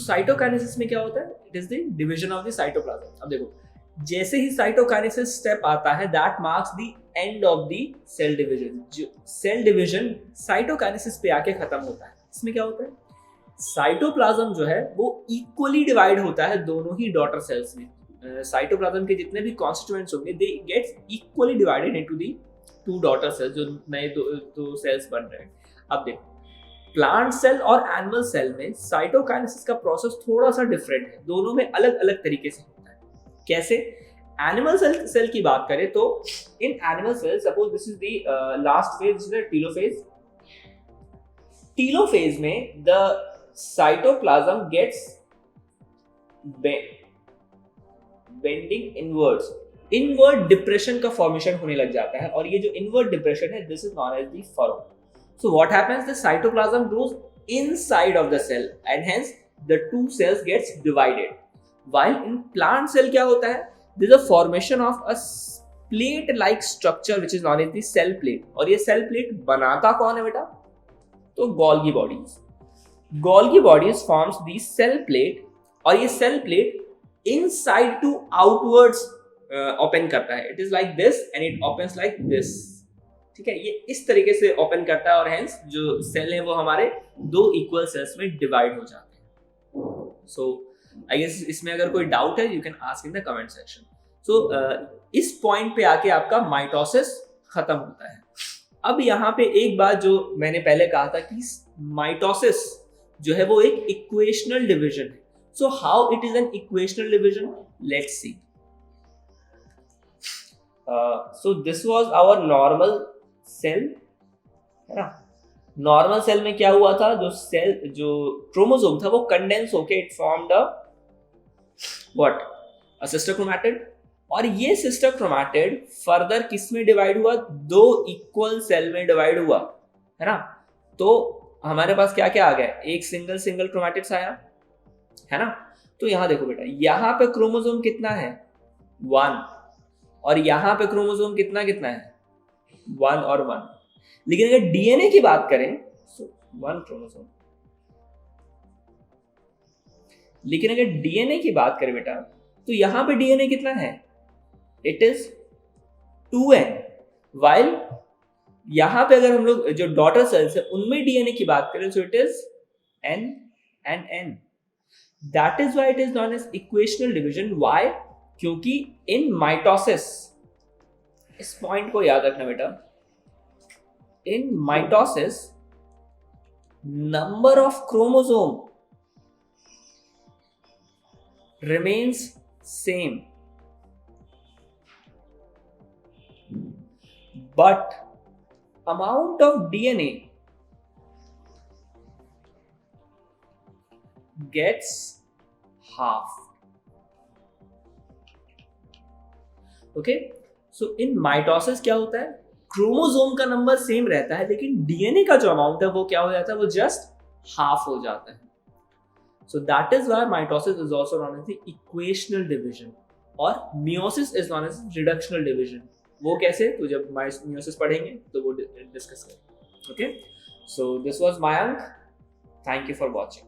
Cytokinesis में क्या होता है? It is the division of the cytoplasm. अब देखो, जैसे ही साइटोकाइनेसिस स्टेप आता है, that marks the end of the cell division. जो सेल डिवीजन साइटोकाइनेसिस पे आके खत्म होता है। इसमें क्या होता है? साइटोप्लाज्म जो है वो इक्वली डिवाइड होता है दोनों ही डॉटर सेल्स में। साइटोप्लाज्म के जितने भी कॉन्स्टिट्यूएंट्स होंगे, they gets equally divided into the two daughter cells, जो नए दो सेल्स बन रहे हैं। अब देखो, प्लांट सेल और एनिमल सेल में साइटोकाइनेसिस का प्रोसेस थोड़ा सा डिफरेंट है, दोनों में अलग अलग तरीके से होता है। कैसे? एनिमल सेल की बात करें तो in animal cell, suppose this is the last phase, this is the telophase. Telophase में the cytoplasm gets bending inwards, inward depression का फॉर्मेशन होने लग जाता है, और ये जो इनवर्ड डिप्रेशन है, this is known as the furrow. So what happens? The cytoplasm grows inside of the cell and hence the two cells gets divided. While in plant cell क्या होता है? There is a formation of a plate-like structure which is known as the cell plate. और ये cell plate बनाता कौन है बेटा? तो Golgi bodies. Golgi bodies forms the cell plate, और ये cell plate inside to outwards open करता है. It is like this and it opens like this. ठीक है, ये इस तरीके से ओपन करता है, और हेंस जो सेल है वो हमारे दो इक्वल सेल्स में डिवाइड हो जाते हैं। सो आई गेस इसमें अगर कोई डाउट है, you can ask in the comment section. So इस पॉइंट पे आके आपका माइटोसिस खत्म होता है। अब यहाँ पे एक बात जो मैंने पहले कहा था कि माइटोसिस जो है वो एक इक्वेशनल डिवीजन है। So how it is an equational division? Let's see. So this was our normal cell, है ना। नॉर्मल सेल में क्या हुआ था? जो क्रोमोसोम था वो कंडेंस होके it formed a sister chromatid, और ये सिस्टर क्रोमैटिड फर्दर किस में डिवाइड हुआ? दो इक्वल सेल में डिवाइड हुआ, है ना। तो हमारे पास क्या क्या आ गया? एक सिंगल क्रोमैटिड्स आया, है ना। तो यहां देखो बेटा, यहां पे क्रोमोसोम कितना है? 1, और यहां पे क्रोमोसोम कितना है? 1 और 1। लेकिन अगर डीएनए की बात करें तो 1 क्रोमोसोम, लेकिन अगर डीएनए की बात करें बेटा तो यहां पे डीएनए कितना है? It is 2n। वाइल यहां पे अगर हम लोग जो डॉटर सेल्स है उनमें डीएनए की बात करें तो it is n and n। That is why it is known as equational division. Why? क्योंकि इन माइटोसिस, इस पॉइंट को याद रखना बेटा, in mitosis number of chromosome remains same, but amount of DNA gets half. Okay, so in mitosis क्या होता है? Chromosome का नंबर सेम रहता है, लेकिन डीएनए का जो अमाउंट है वो क्या हो जाता है? वो जस्ट हाफ हो जाता है। So that is why mitosis is also known as the equational division, और meiosis is known as reductional division. वो कैसे? तो जब मियोसिस पढ़ेंगे तो वो डिस्कस करेंगे। Okay, so this was Mayank, thank you for watching.